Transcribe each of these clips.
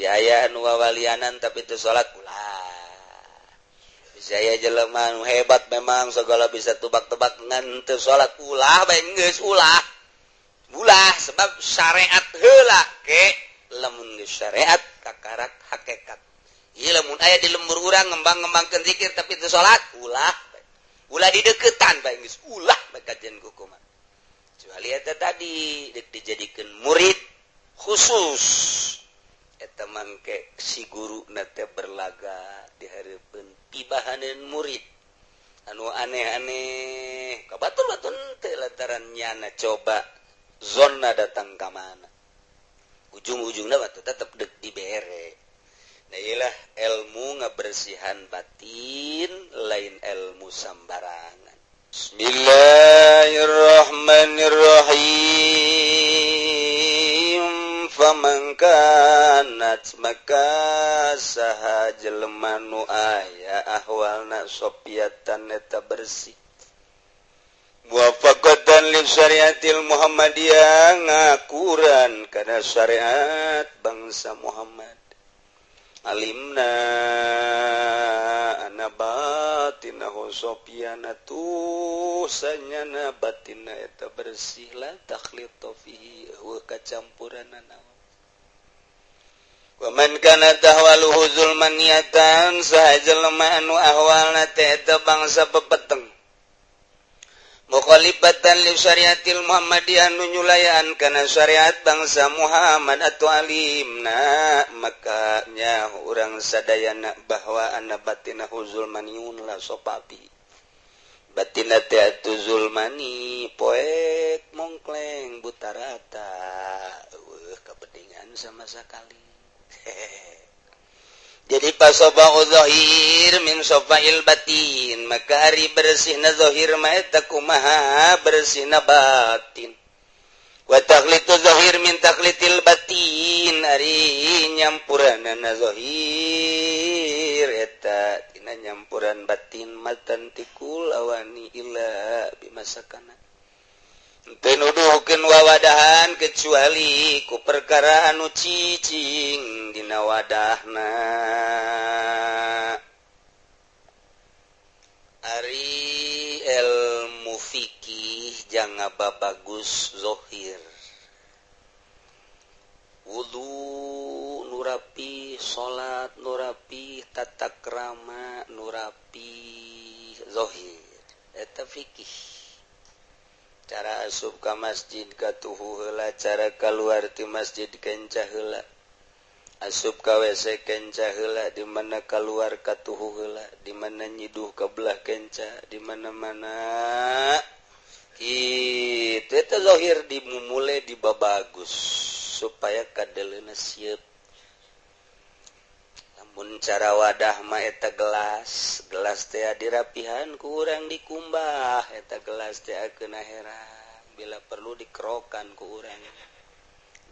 aya nu wawalianan tapi itu salat ulah saya jelema nu hebat memang segala bisa tebak-tebak ngan teu salat ulah bae geus ulah sebab syariat heula ke lamun geus syariat kakarak hakikat ieu lamun aya di lembur urang ngembang-ngembangkeun zikir tapi teu salat ulah di deukeutan bae geus ulah bae kajian kumaha kecuali eta tadi deuk dijadikeun murid khusus eta mangke si guru na teh berlaga di hareupeun pibahaneun murid anu aneh-aneh kabatul-batul teh lantaran nyana coba zona datang ka mana ujung-ujungna mah tetep deuk dibere nah iyalah ilmu ngabersihan batin lain ilmu sambarangan Bismillahirrahmanirrahim faman kanat maka saha jelema nu aya ahwalna sopiatan eta bersih muwafaqatan li syariatil muhammadiyah ngakuran kana syariat bangsa Muhammad alimna ana batinahu sopiana tu sanyana batinna eta bersih la takhlita fihi wa kacampuranana wa man kana tahwaluhu zulman niatan sahajelema anu ahwalna teh eta bangsa pepeteng mukhalifatan li syariatil muhammadiyah nu nyulayaan kana syariat bangsa Muhammad atau alimna maka nya urang sadayana bahwa anna batina zulmaniun la sopapi batina teh atu zulmani poek mongkleng buta rata kabedingan sama sekali jadi pasobau zahir min sofail batin maka ari bersihna zahir mah eta kumaha bersihna batin wa takhlitu zahir min takhlitil batin ari nyampuranana zahir eta tina nyampuran batin matan tikul awani illa bimasakana teu nuduhkeun wawadahan kecuali ku perkara anu cicing dina wadahna ari ilmu fikih janga babagus zahir wudu nurapi salat nurapi tata krama nurapi zahir eta fikih cara asup ka masjid katuhu heula cara kaluar ti masjid kenca heula asup ka WC kenca heula di mana kaluar katuhu heula di mana nyiduh ka belah kenca di mana-mana kitu eta zahir dimumule dibabagus supaya kadeleuna sieup lamun cara wadah mah eta gelas teh dirapihan ku urang dikumbah eta gelas teh akeuna herang bila perlu dikerokan ku urang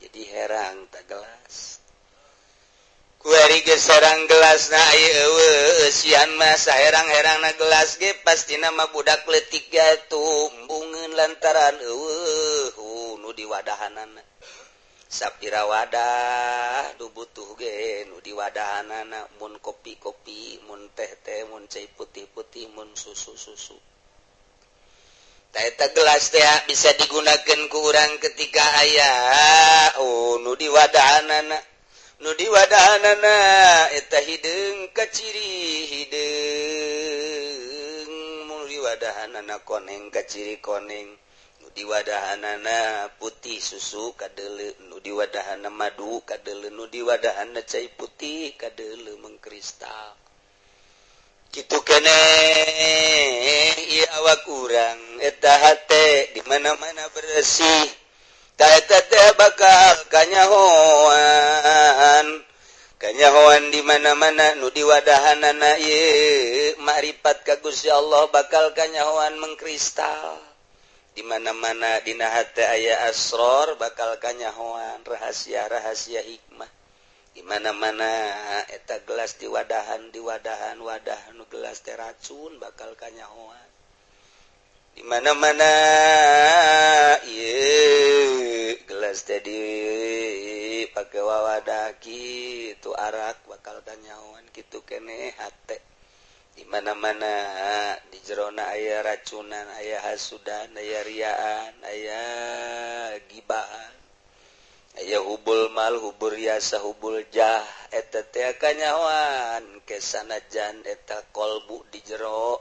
jadi herang ta gelas ku ari geus sareng gelasna ieu eueuh sian mah saherang-herangna gelas ge pastina mah budak leutik gatumbungeun lantaran eueuh nu diwadahanana sapira wadah nu butuh ge nu diwadahanana mun kopi-kopi mun teh-teh mun cai putih-putih mun susu-susu ta eta gelas teh bisa digunakeun ku urang ketika aya nu diwadahanana eta hideung kaciri hideung mun diwadahanana koneng kaciri koneng di wadahanana putih susu kadeuleu nu di wadahana madu kadeuleu nu di wadahana cai putih kadeuleu mengkristal kitu keneh ieu awak urang eta hate di mana-mana bersih ta eta teh bakal kanyahoan di mana-mana nu di wadahanana ieu makrifat ka Gusti Allah bakal kanyahoan mengkristal di mana-mana dina hate aya asror bakal kanyahoan rahasia-rahasia hikmah di mana-mana eta gelas di wadahan wadah nu gelas teh racun bakal kanyahoan di mana-mana ieu gelas teh di pakai wawadaki itu arak bakal kanyawan gitu kene hate di mana-mana di jerona aya racunan aya hasudan aya riaan aya gibahan aya hubul mal hubur yasa hubul jah eta teh kanyawan kesanajan eta kolbu di jero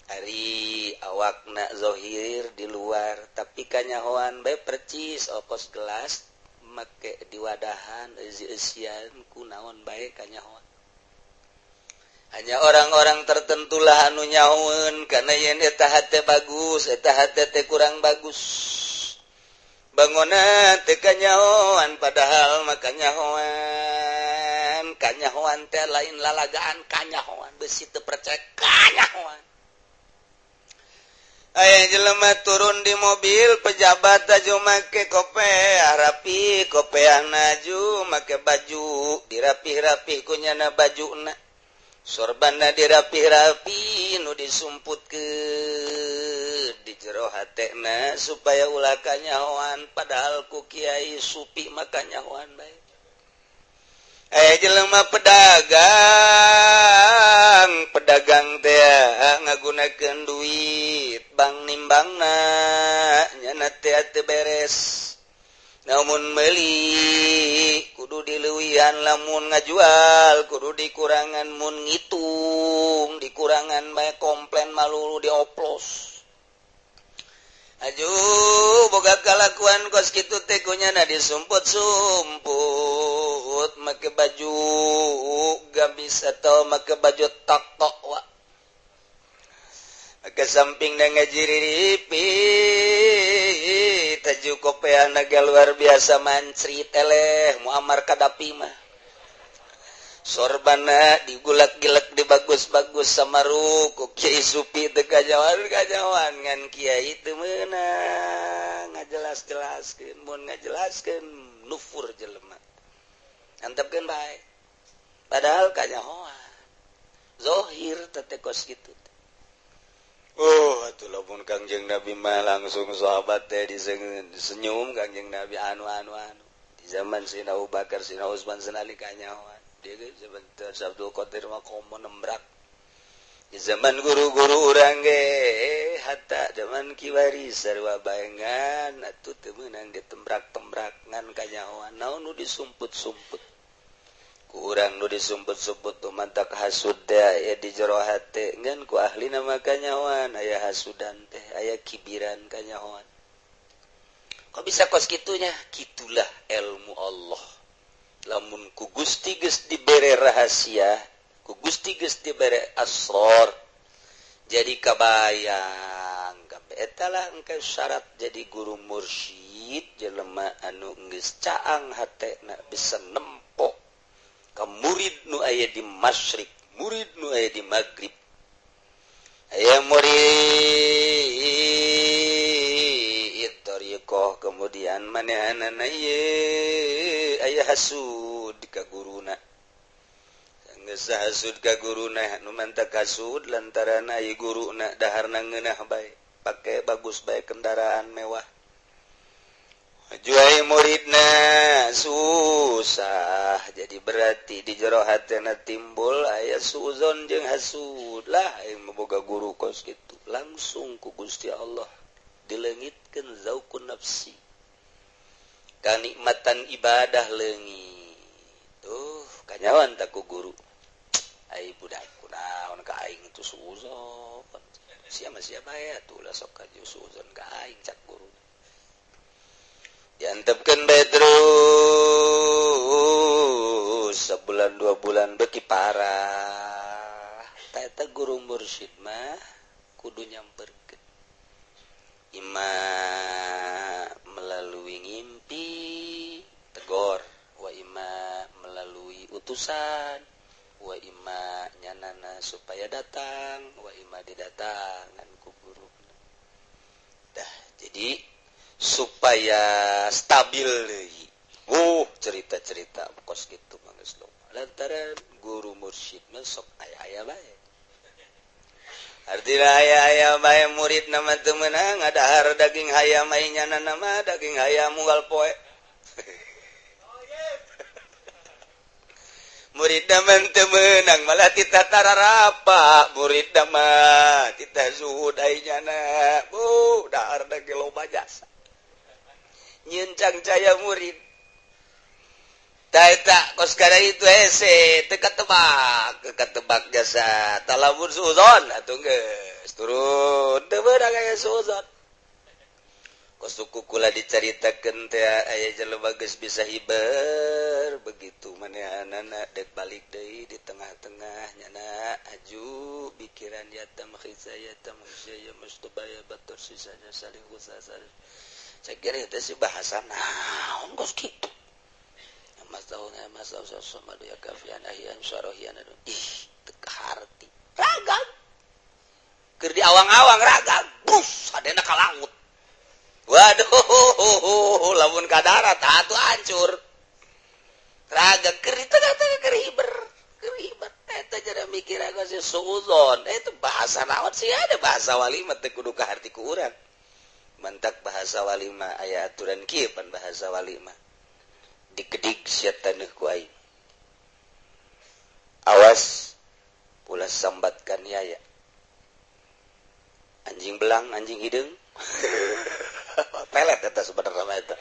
ari awakna zohir di luar tapi kanyawan bae percis opos gelas make di wadahan eusi-eusian kunaon bae kanyawan hanya orang-orang tertentulah anu nyaun karena yen eta hate bagus eta hate teh kurang bagus bangunan teh kanyahoan padahal mah kanyahoan teh lain lalagaan kanyahoan besi teu percaya kanyahoan aya jelema turun di mobil pejabat aju make kopea rapi kopeana aju make baju dirapih-rapih kunyana bajuna sorbanna dirapih-rapih nu disumputkeun di jero hatena supaya ulah kanyahoan padahal ku kiai supi mah kanyahoan bae aya jelema pedagang teh ngagunakeun duit bang nimbangna nyana teh teu beres namun meuli kudu dileuwihan lamun ngajual kudu dikurangan mun ngitung dikurangan bae komplain malulu dioplos aju boga kalakuan kos kitu teh kunyana disumput-sumput make baju gamis atau make baju tok-tok wa make samping dan ngajiriripi taju kopeana ge luar biasa mancrit eleh muamar kadapi mah sorbana digulak-gilak dibagus-bagus samaru ku kiai supi teu kajawan ngan kiai teu meunang ngajelas-jelaskeun mun ngajelaskeun nufur jelema antepkeun bae padahal kanyahoan zohir teh kos kitu. Atuh lamun Kangjeng Nabi mah langsung sahabat teh disenyum Kangjeng Nabi anu di zaman Sina Abu Bakar Sina Utsman senali kanyahoan dia ge sebentar Abdul Qadir mah komo nembrak di zaman guru-guru urang ge hatta zaman kiwari sarua baengan atuh teu meunang ditembrak-tembrak ngan kanyahoan naon nu disumput-sumput kurang nu disumput-sumput tuh mantak hasud teh aya di jero hate ngan ku ahli nama kanyahoan aya hasudan teh aya kibiran kanyahoan kok bisa kos kitunya kitulah ilmu Allah lamun ku Gusti geus dibere rahasia ku Gusti geus dibere asrar jadi kabayang kabeh eta lah engke syarat jadi guru mursyid jelema anu geus caang hatena bisa nempok ka murid nu aya di masyrik murid nu aya di maghrib aya murid tariqah kemudian manehanana ieu aya hasud ka guruna geus hasud ka guruna nu mantak hasud lantaran aya guruna daharna ngeunah bae pake bagus bae kendaraan mewah juai muridna susah jadi berarti di jero hatena timbul aya suuzon jeung hasud lah aing boga guru kos kitu langsung ku Gusti Allah dileungitkeun zauqun nafsi kanikmatan ibadah leungit tuh kanyawan tak ku guru ai budak kunaon ka aing tu suuzon siapa ya tuh lah sok ka suuzon ka aing cak guru diantepkeun bae terus sebulan 2 bulan beki parah eta guru mursyid mah kudu nyamperkeun ima melalui ngimpi tegor wa ima melalui utusan wa ima nyanana supaya datang wa ima didatangan ku guru dah jadi supaya stabil deui. Cerita-cerita kos kitu mah geus loba. Lantaran guru mursyid mah sok aya-aya bae. Artina aya-aya bae murid nama teu meunang ngadahar daging hayam ai nyana nama daging hayam unggal poe. murid menang malah kita tararapa murid mah kita sudainyana dahar da ge loba jasa nyencang caya murid tak kos kada itu hese teka tebak jasa talamun suzon atuh geus turun teu beurang aya suzon kos suku kula dicaritakeun teh aya jelema geus bisa hiber begitu manehanana dek balik deui di tengah-tengah nyana aju pikiran yatam khizayata musya mustabaya batur sisanya saling kusasar saya kira itu sih bahasa naon kos kitu mas tahu sama dia kafian ahian syarahian ih teu harti ragam keur di awang-awang ragam bus hadena ka laut waduh lamun ka darat atuh hancur ragam keur di tengah-tengah keur hiber eta jada mikir aku si suuzon itu bahasa naon sih ada bahasa walimah teu kudu ka harti ku urang mantak bahasa walimah aya aturan kieu pan bahasa walimah dikedik sia taneuh ku aing awas ulah sambatkan yaya anjing belang anjing hideung pelet eta sebenarnya mah eta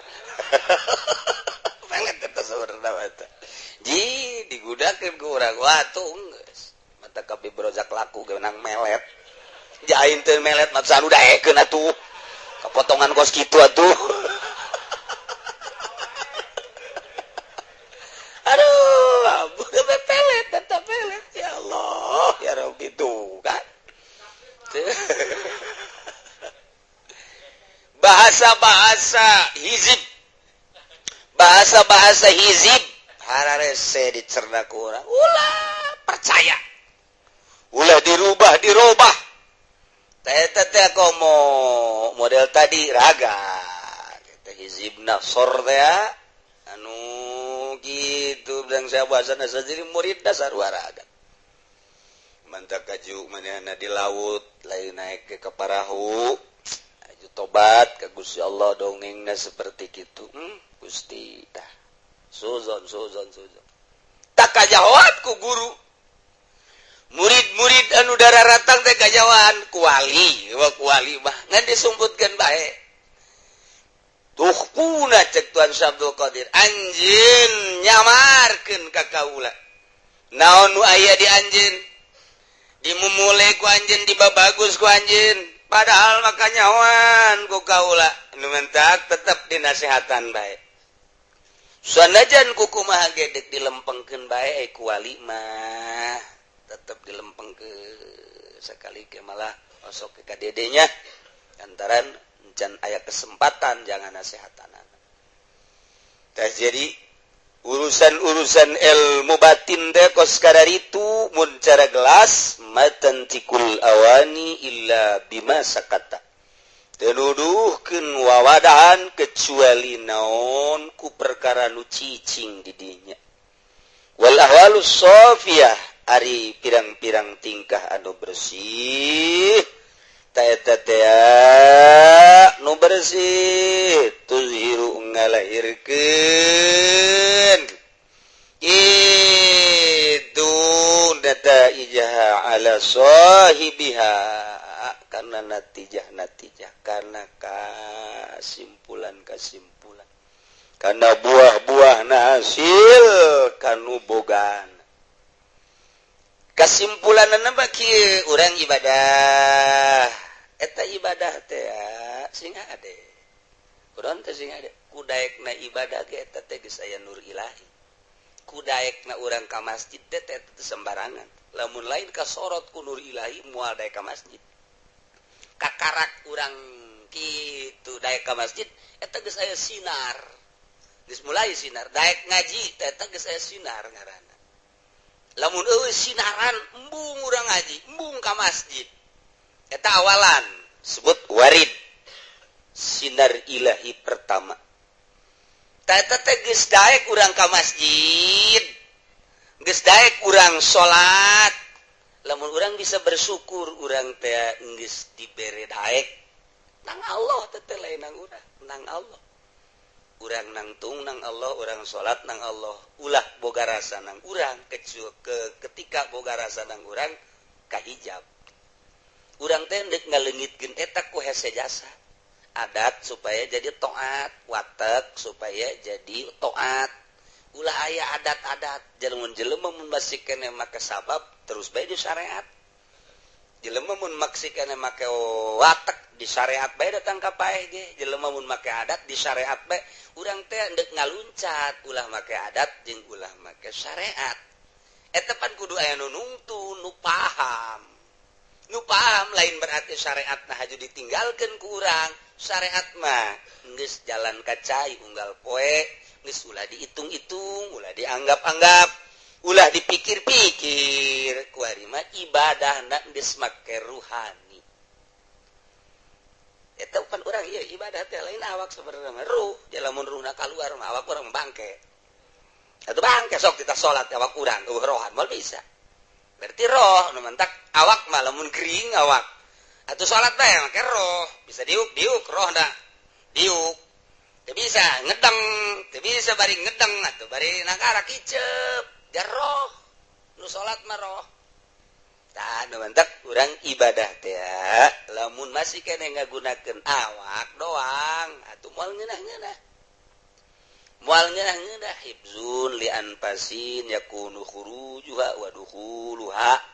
pelet eta sebenarnya mah eta ji digudakeun ku urang watuh geus mata kabeh brojak laku geunang melet jain teu melet mah sanu daekeun atuh kepotongan kos kitu atuh aduh ampun pelet tetap pelet ya Allah ya Rabbi tuh kan bahasa hizib hararese dicerna ku urang ulah percaya ulah dirubah teh komo model tadi raga kita hizibna sor teh anu gitu bilang saya bahasana jadi murid dasar waraga mantak kaju manehna di laut lain naik ke perahu aju tobat ka Gusti Allah dongengna seperti kitu Gusti tah suzon tak kajawab ku guru murid-murid anu dararatang teh kajawaan kuali mah ngan disumputkeun bae tuh puna cek Tuan Abdul Qadir anjeun nyamarkeun ka kaula naon nu aya di anjeun dimumule ku anjeun dibabagus ku anjeun padahal maka nyawan ku kaula nu mentak tetep dinasehatan bae sanajan ku kumaha ge deuk dilempengkeun bae ku wali mah tetep dilempengkeun sakali ke malah osok ke kadedenya antaran can aya kesempatan jangan nasehatanan. Jadi urusan ilmu batin teh kos kadaritu mun cara gelas matantikul awani illa bima sakata. Teu nuduhkeun wawadahan kecuali naon ku perkara nu cicing di dinya. Wal ahwalus shafiyah ari pirang-pirang tingkah anu bersih eta teh nu bersih tuzhiru ngalahirkeun itu data ijah ala sahibiha karena natijah karena kesimpulan karena buah-buah hasil kanu bogan kesimpulanna mah kieu urang ibadah eta ibadah teh sing ade kuron teh sing ade kudaekna ibadah ge eta teh geus aya nur ilahi kudaekna urang ka masjid teh sembarangan lamun lain kasorot ku nur ilahi moal daek ka masjid kakarak urang kitu daek ka masjid eta geus aya sinar geus mulai sinar daek ngaji teh eta geus aya sinar ngaranna lamun eueuh sinaran embung urang ngaji embung ka masjid eta awalan sebut warid sinar ilahi pertama eta teh geus daek urang ka masjid geus daek urang salat lamun urang bisa bersyukur urang teh geus dibere daek nang Allah teh lain nang urang nang Allah urang nangtung nang Allah, urang salat nang Allah, ulah boga rasa nang urang ketika boga rasa nang urang kahijab. Urang teh deuk ngaleungitkeun eta ku hese jasa. Adat supaya jadi taat, watek supaya jadi taat. Ulah aya adat-adat, jelema mun masih keneh make sabab terus bae di syariat. Jelema mun maksikeun make watek di syariat bae datang ka paeh ge. Jelema mun make adat di syariat bae, urang teh deuk ngaluncat ulah make adat jeung ulah make syariat. Eta pan kudu aya nu nungtun, nu paham. Nu paham lain berarti syariat nah haju ditinggalkeun ku urang. Syariat mah geus jalan kacai unggal poe, geus ulah dihitung-hitung, ulah dianggap-anggap, ulah dipikir-pikir. Kuari mah ibadahna geus make ruhani. Eta pan urang ieu ibadah teh lain awak sabarana mah ruh, lamun ruhna kaluar mah awak urang bangke. Atuh bangke sok kita salat awak urang rohan moal bisa. Berarti roh nu mentak awak mah lamun gering awak. Atuh salat bae make roh, bisa diuk rohna. Diuk. Teu bisa ngedeng, teu bisa bari ngedeng atuh bari nagara kicep, jar roh. Nu salat mah roh. Tah nu mentak urang ibadah teh lamun masih keneh ngagunakeun awak doang, atuh moal ngeunah-ngeunah. Moal ngeunah-ngeunah hibzun li anfasin yakunu khurujuha wa dukhuluha.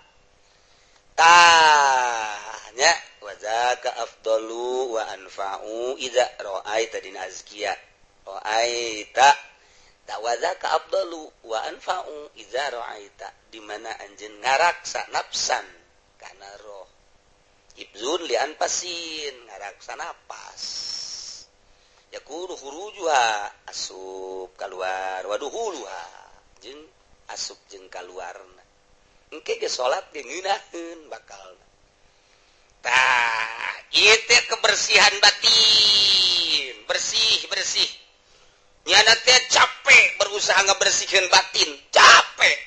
Tanya wa zaka afdalu wa anfa'u idza ra'aita din azkiya. Ra'aita ta wa zaka afdalu wa anfa'u idza ra'aita, di mana anjeun ngaraksa nafsan kana roh. Hibzun li anfasin ngaraksa napas. Yakunu khurujuha asup kaluar wa dukhuluha jeung asup jeung kaluarna. Engke ge salat ge ngeunaheun bakalna. Tah, ieu teh kebersihan batin, bersih. Nyana teh capek berusaha ngabersihkeun batin, capek.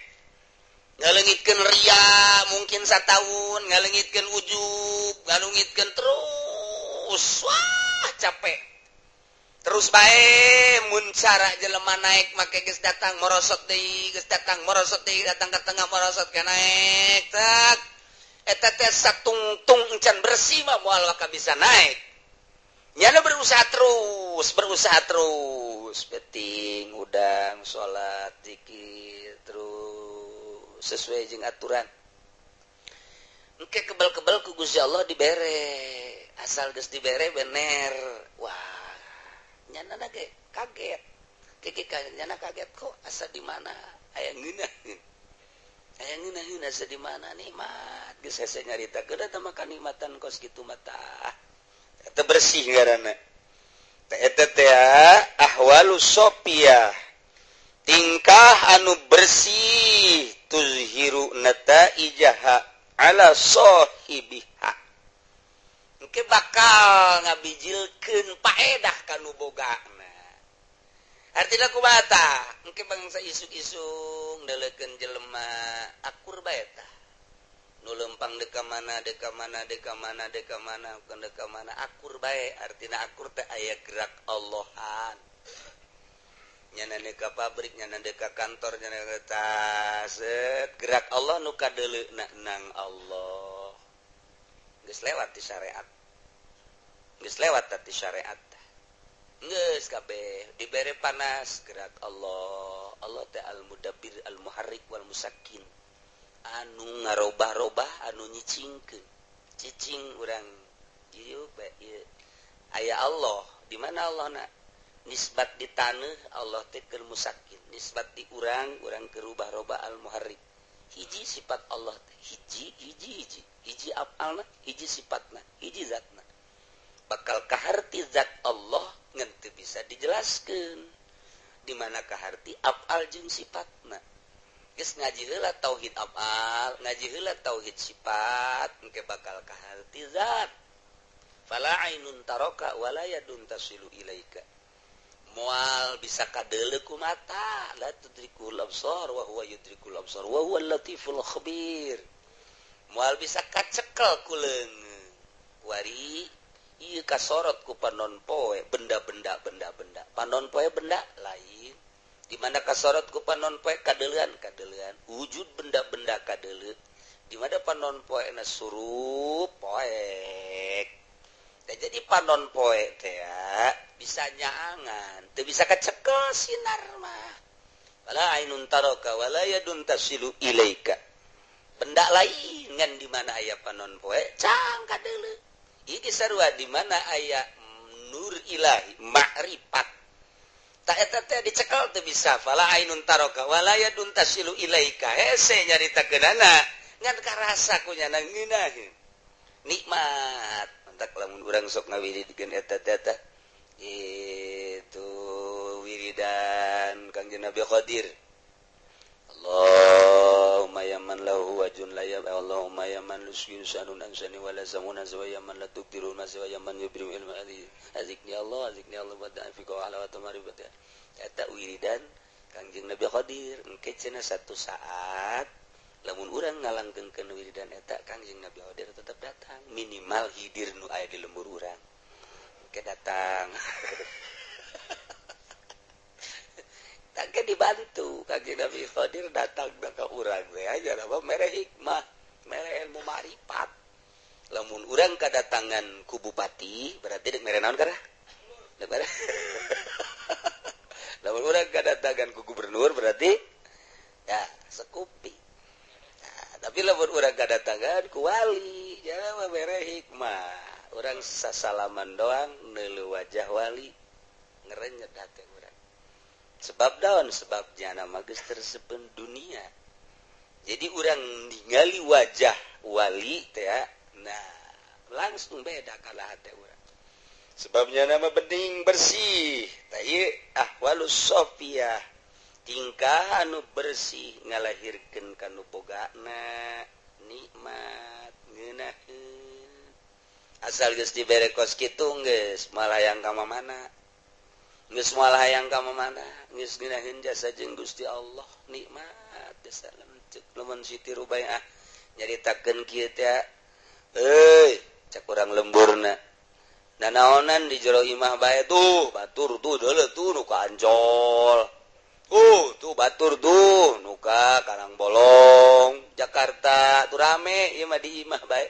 Ngaleungitkeun ria mungkin sataun, ngaleungitkeun ujub, ngaleungitkeun terus. Wah, capek. Terus bae mun cara jelema naik make geus datang morosot deui, datang ka tengah morosot ka naik. Tak. Eta teh satungtung encan bersih mah moal ka bisa naik. Nyana berusaha terus. Penting udang salat zikir terus sesuai jeung aturan. Engke kebal-kebal ku Gusti Allah dibere. Asal geus dibere bener. Wah, nyana ge kaget. Nyana kaget kok asa di mana? Aya ngeunaheun. Asa di mana nikmat. Geus hese nyarita keun eta mah kanikmatan kos kitu mah tah. Eta bersih ngaranna. Eta teh ahwalus sofiyah. Tingkah anu bersih tuzhiru nataijaha ala sahibiha. Engke bakal ngabijilkeun paedah kanu bogana. Artina kumaha tah? Engke bangsa isuk-isuk ndeulekeun jelema akur bae tah. Nu lempang deka mana akur bae. Artina akur teh aya gerak Allahan. Nyana ka pabrik, nyana ka kantor, nyana ka gerak Allah nu kadeuleuna nang Allah. Geus lewat di syariat. Geus lewat ti syariat. Geus kabeh dibere panas gerak Allah. Allah teh al-mudabbir al-muharrik wal musakkin. Anu ngarobah-robah, anu nyicingkeun. Cicing urang ieu bae ieu. Aya Allah, di mana Allahna? Nisbat di taneuh Allah teh keur musakkin. Nisbat di urang keur rubah-robah al-muharrik. Hiji sifat Allah teh hiji afalna, hiji sifatna, hiji zatna. Bakal kaharti zat Allah ngan teu bisa dijelaskeun. Di mana kaharti afal jeung sifatna. Geus ngaji heula tauhid afal, ngaji heula tauhid sifat, engke bakal kaharti zat. Fala ainun taraka wala yadun tasilu ilaika. Moal bisa kadeuleu ku mata, la tudrikul absar wa huwa yudrikul absar wa huwal latiful khabir. Moal bisa kacekel ku leungeun. Wari ieu kasorot ku panon poe benda-benda panon poe benda lain di mana kasorot ku panon poe kadeulean wujud benda-benda kadeuleu di mana panon poe na surup poek teh jadi panon poe teh bisa nyaangan teu bisa kacekel sinar mah wala ainun taraka wala yadun tasilu ilaika benda lain ngan di mana aya panon poe cang kadeuleu ieu sarua di mana aya nur ilahi ma'rifat tak eta teh dicekel teu bisa fala ainun taraka wala yadun tasilu ilaika hese nyaritakeunana ngan karasa kunyana ngeunaheun nikmat mantak lamun urang sok ngawiridkeun eta teh itu wiridan Kangjeng Nabi Qadir Allahumma ya man lahu wajun la ya Allahumma ya man luskin sanun ansani wala zamuna wa ya man la tuqdirul mas wa ya man yubrim ilma azikni Allah wa ta'fiqa ala wa tamaribata eta wiridan Kangjeng Nabi Qadir engke cenah satu saat lamun urang ngalangkeun wiridan eta Kangjeng Nabi Qadir tetep datang minimal hidir nu aya di lembur urang engke datang tak dibantu Kangjeng Nabi Qadir datang ka urang we aja apa mere hikmah mere ilmu ma'rifat lamun urang kadatangan ku bupati berarti deuk mere naon kana deuk mere lamun urang kadatangan ku gubernur berarti ya sekupi nah, tapi lamun urang kadatangan ku wali ya mere hikmah urang sasalaman doang neuleuh wajah wali ngerenyet hate urang sebab daun sebabnya nama geus tersepen dunia jadi urang ningali wajah wali teh nah langsung beda kalah hate urang sebabnya nama bening bersih tah ieu ahwalus sofiyah tingkah anu bersih ngalahirkeun kanu bogana nikmat ngeunaheun asal geus dibere kos kitu geus malayang ka mana geus moal hayang ka mana geus ngeunaheun jasa jeung Gusti Allah nikmat salam ceuk lamun Siti Rubaiah nyaritakeun kieu teh euy cak urang lemburna nanaonan di jero imah bae tuh batur tuh deuleu tuh nu ka Ancol tuh batur tuh nu ka Karangbolong Jakarta tuh rame ieu mah di imah bae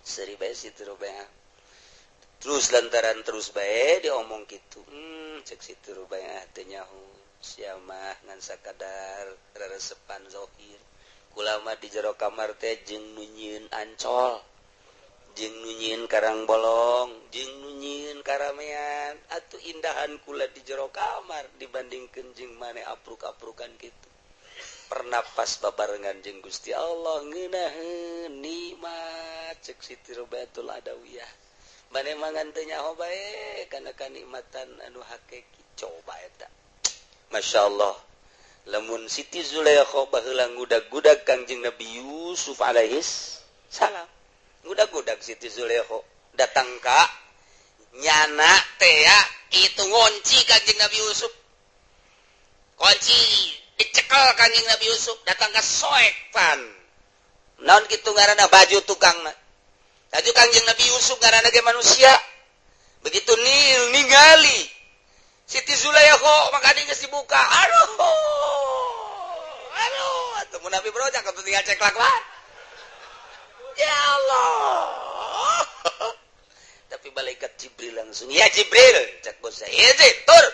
seri bae Siti Rubaiah terus lantaran terus bae diomong kitu cek Siti Rubaiah teh nyaho sia mah ngan sakadar reresepan zahir kula mah di jero kamar teh jeung nu nyieun Ancol jeung nu nyieun Karangbolong jeung nu nyieun karamean atuh indahan kula di jero kamar dibandingkeun jeung mane apruk-aprukan kitu pernapas babarengan jeung Gusti Allah ngeunaheun nikmat cek Siti Rubaiatul Adawiyah mane mangan teu nyaho bae kana kanikmatan anu hakiki coba eta masyaallah lamun Siti Zulaikha baheula ngudag-gudag Kangjeng Nabi Yusuf alaihis salam ngudag-gudag Siti Zulaikha datang ka nyana teh ya itu ngunci Kangjeng Nabi Yusuf kunci dicekel Kangjeng Nabi Yusuf datang ka soekpan naon kitu ngaranna baju tukangna tadi Kangjeng Nabi Yusuf ngaranna ge manusia begitu ningali Siti Zulaikha makanya geus dibuka aduh atuh mun Nabi brojak atuh tinggal cek lakuan ya Allah tapi malaikat Jibril langsung ya Jibril cek bos saya ya tur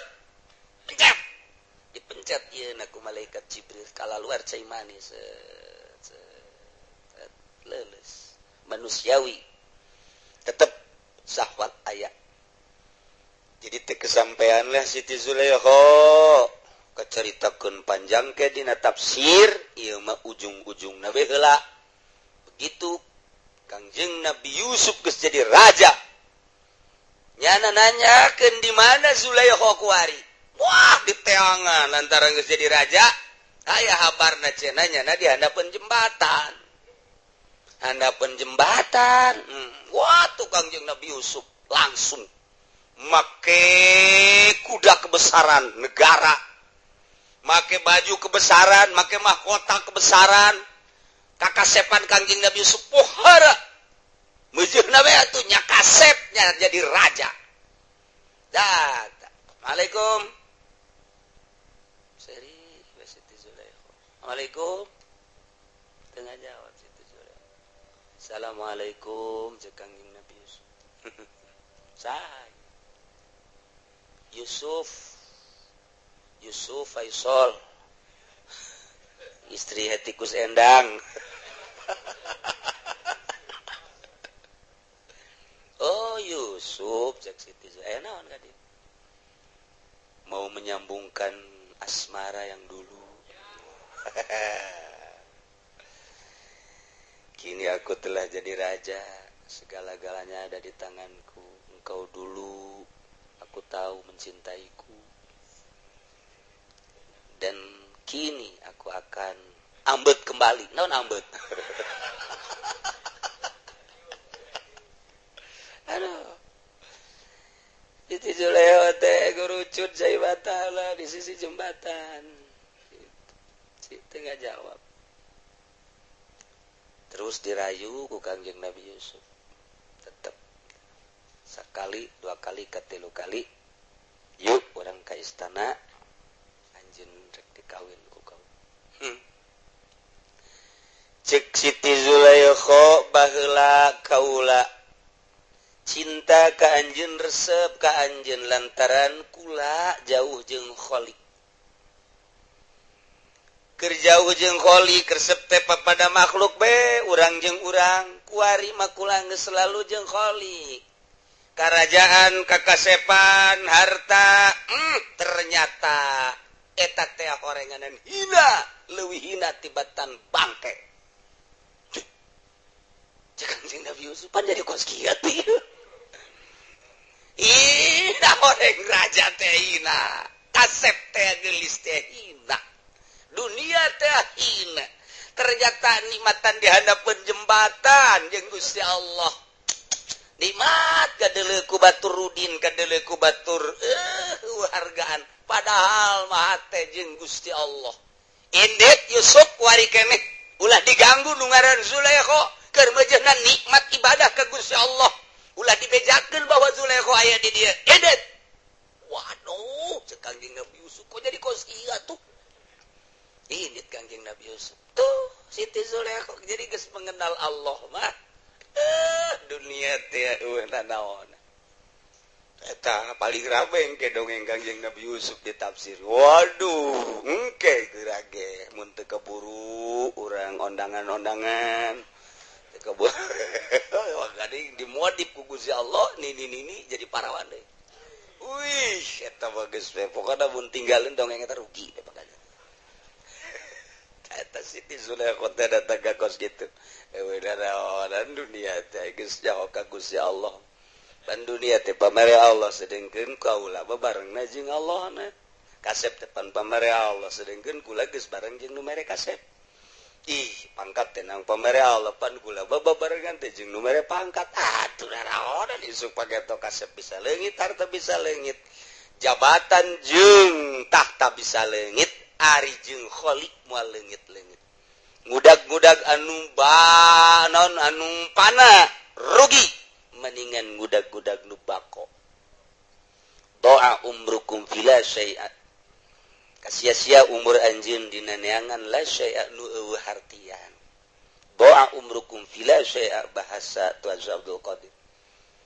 pencet dipencet ieu na ku malaikat Jibril kala luar cai manis leuleus manusiawi tetap syahwat aya jadi teu kesampaian lah Siti Zulaikha kacaritakeun panjang ke dina tafsir ieu mah ujung-ujungna we heula begitu Kangjeng Nabi Yusuf geus jadi raja nyana nanyakeun di mana Zulaikha kuari wah diteangan lantaran geus jadi raja aya habarna cenah nyana di handapeun jembatan wah tuh Kangjeng Nabi Yusuf langsung make kuda kebesaran negara make baju kebesaran make mahkota kebesaran kakasepan Kangjeng Nabi Yusuf pohara mujurna we atuh nya kasepnya jadi raja. Dah. Assalamualaikum. Seri Siti Zulaikha. Assalamualaikum. Tengah jawab Siti Zulaikha. Assalamualaikum cek Kangjeng Nabi Yusuf. Saya Yusuf Faisal. Istri Hetikus Endang. Oh Yusuf cek Siti Zulaikha. Naon ka dieu? Mau menyambungkan asmara yang dulu. Kini aku telah jadi raja, segala-galanya ada di tanganku. Engkau dulu, aku tahu mencintaiku. Dan kini aku akan ambet kembali. Naon ambet? Aduh. Siti Zulaikha teh gurucut jai batala di sisi jembatan. Si tengah jawab. Terus dirayu ku Kangjeng Nabi Yusuf. Tetap sakali, dua kali, katilu kali. Yuk orang ka istana. Anjeun rek dikawin ku kau. Cek Siti Zulaikha baheula kaula cinta ka anjeun resep ka anjeun lantaran kula jauh jeung kholik. Keur jauh jeung kholik resep teh pada makhluk be urang jeung urang kuari mah kula geus selalu jeung kholik. Karajaan kakasepan harta ternyata eta teh horenganan hina leuwih hina tibatan bangke. Cek Kangjeng Nabi Yusuf pan jadi kos kieu teh. Ina orang raja teh hina, kasep teh gelis teh hina, dunia teh hina. Ternyata nikmatan di hadapan jembatan jeung Gusti Allah. Nikmat kadeuleu ku batur rudin, kadeuleu ku batur hargaan. Padahal mah teh jeung Gusti Allah. Indet Yusuf wari keneh ulah diganggu nu ngaran Zulaikha keur meujeuhna nikmat ibadah ka Gusti Allah. Ulah dibejakeun bahwa Zulaikha aya di dieu. Edet. Waduh, cek Kangjeng Nabi Yusuf kok jadi kos kieu tuh. Ini Kangjeng Nabi Yusuf. Tuh, Siti Zulaikha jadi geus mengenal Allah mah. Dunia teh naon. Eta paling rame engke dongeng Kangjeng Nabi Yusuf ditafsir. Waduh, engke gerage mun teu keburu urang ondangan-ondangan. Kebun gading dimodif ku Gusti Allah nini jadi parawan deui. Wih, eta bagus we. Pokona mun tinggalin dongeng eta rugi teh pokona. Eta Siti Zulaikha teh datang ka kos kitu. Ewe dunia teh geus jauh ka Gusti Allah. Pan dunia teh pamere Allah sedengkeun kaula babarengna jeung Allahna. Kasep teh pan pamere Allah sedengkeun kula geus bareng jeung nu mere kasep. Ih, pangkat tenang pamere Allah pan kula babarengan teh jeung nu mere pangkat. Atuh naon isuk pageto kasep bisa leungit, harta bisa leungit. Jabatan jeung tahta bisa leungit, ari jeung kholik moal leungit-leungit. Ngudag-ngudag anu banon anu pana rugi mendingan ngudag-ngudag nu bako. Doa umrukum fila syai'at. Kasia-sia umur anjeun dina neangan la syai'a nu eueuh hartian. Doa umrukum fila syai'a bahasa Tuan Abdul Qadir.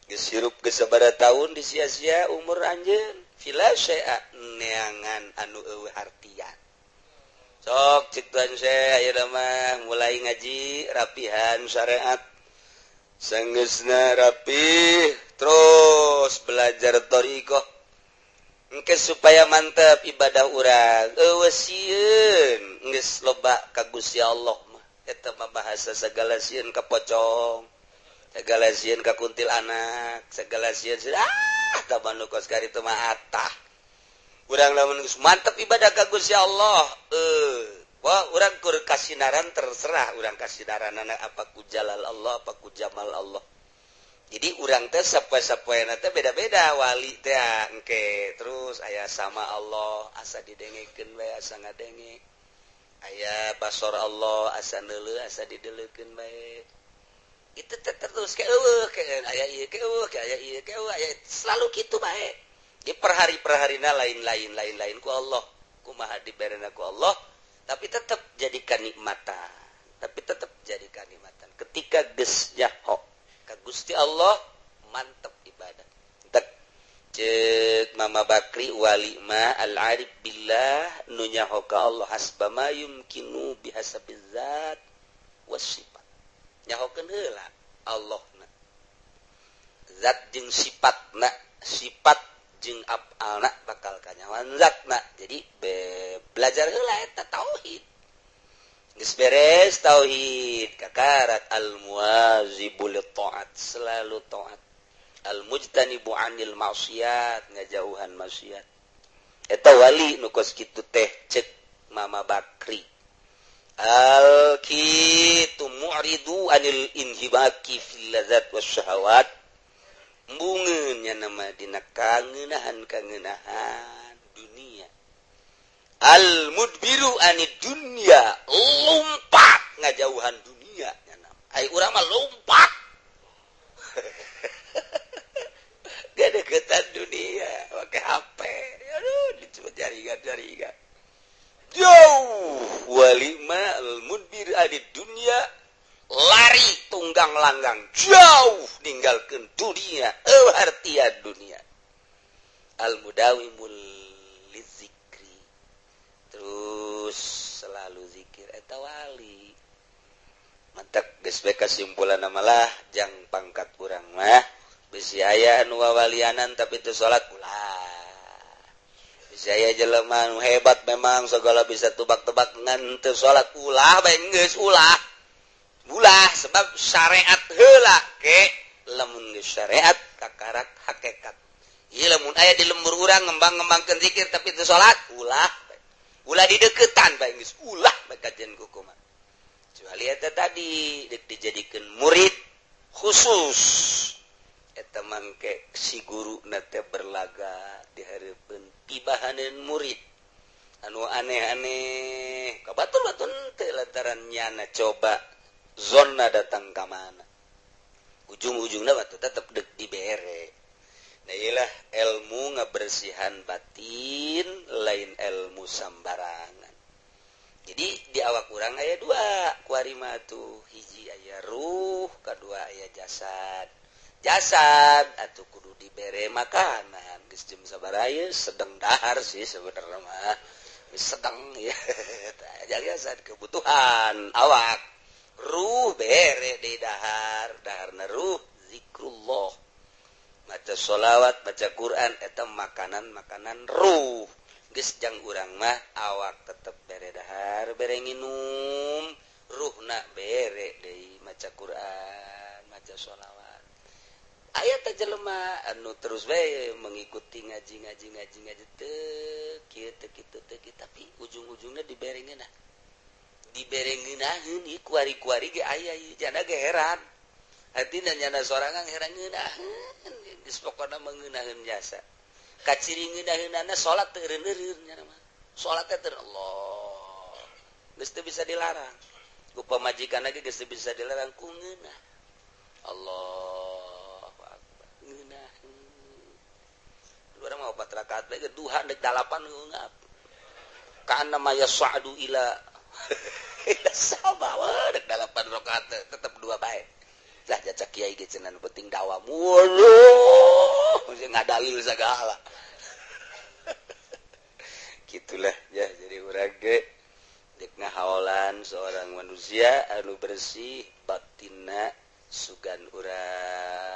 Geus hirup geus sabaraha taun disia-sia umur anjeun fila syai'a neangan anu eueuh hartian. Sok cik Tuan saya ayeuna mah mulai ngaji rapihan syariat. Sanggeusna rapih terus belajar thariqah. Engke supaya mantap ibadah urang eueuh sieun geus loba ka Gusti Allah mah eta mah bahasa sagala sieun ka pocong, sagala sieun ka kuntil anak, sagala sieun tah manu kos ka ditu mah atah. Urang lamun geus mantap ibadah ka Gusti Allah wah urang kur kasinaran terserah urang kasinaranana apa ku jalal Allah apa ku jamal Allah. Jadi urang teh sapoe-sapoena teh beda-beda wali teh engke terus aya sama Allah asa didengekeun bae asa ngadenge. Aya basor Allah asa neuleuh asa dideuleukeun bae. itu terus selalu gitu baik di per hari-perharina lain ku Allah kumaha diberena ku Allah tapi tetap jadikan nikmatan ketika geus nyaho ka Gusti Allah mantep ibadah cek Mama Bakri wali ma al-arif billah nu nyaho ka Allah hasba ma yumkinu bihasabiz zat wasifat nyahokeun heula Allahna zat jeung sifatna sifat jeung af'alna bakal kanyawan zatna jadi belajar heula eta tauhid geus beres tauhid kakarat al-muwazibul taat selalu taat al-mujtanibu 'anil ma'siyat ngajauhan maksiat eta wali nu kos kitu teh cek Mama Bakri al-kitu mu'ridu 'anil inhibaki fil ladzat wasyahawat bungeun nya nama dina kangeunahan dunia al-mudbiru 'anid dunya lompat ngajauhan dunia nya nama ai urang mah lompat gak deketan dunia pakai HP aduh dicoba jaringan jauh walima al-mudbir adid dunia lari tunggang langgang jauh ninggalkeun dunia artian dunia al-mudawimul lizikri terus selalu zikir eta wali mantap geus bae kesimpulan malah jang pangkat urang mah bisi aya nu wawalianan tapi teu salat ulah bisi aya jelema nu hebat memang segala bisa tebak-tebak ngan teu salat ulah bae geus ulah sebab syariat heula ke lamun geus syariat kakarak hakikat ieu lamun aya di lembur urang ngembang-ngembangkeun zikir tapi teu salat ulah di deukeutan bae geus ulah bae kajian kumaha kecuali eta tadi deuk dijadikeun murid khusus eta mangke si guru na teh berlaga di hareupeun pibahaneun murid anu aneh-aneh kabatul-batul teh lantaran nyana coba zona datang ka mana ujung-ujungna batu tetep deuk dibere nah iyalah ilmu ngabersihan batin lain ilmu sambarangan jadi di awak urang aya dua kuari mah tuh hiji aya ruh kadua aya jasad atuh kudu dibere makanan geus jam sabaraha sedang dahar sih sebenarnya mah sedang ya jasad kebutuhan awak ruh bere di daharna ruh zikrullah maca sholawat baca Quran eta makanan ruh geus jang urang mah awak tetep bere dahar bere nginum ruhna bere deui maca Quran maca sholawat aya teh jelema anu terus bae mengikuti ngaji teu kieu teu kitu tapi ujung-ujungna diberengeunah ieu kuari-kuari ge aya ieu jana ge heran artina nyana sorangan heran ngeunaheun geus pokona mengeunahkeun jasa kaciri ngeunaheunana salat teu eureun-eureun nya mah salat teh Allah geus teu bisa dilarang ku pamajikanna ge geus teu bisa dilarang ku ngeunah Allah urang mah 4 rakaat bae duha deuk 8 ngeungap kana maya sa'du ila sama deuk 8 rakaat tetep 2 bae lah jacak kiai ge cenah penting dakwah mulu mesti ngadalil sagala gitulah ya jadi urang ge deuk ngahaolan seorang manusia anu bersih batinna sugan urang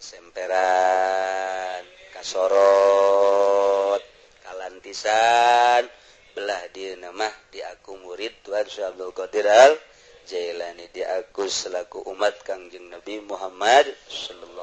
kasemperan kasorot kalantisan belah dieuna mah di aku murid Tuhan Syekh Abdul Qadir Al Jailani di aku selaku umat Kangjeng Nabi Muhammad sallallahu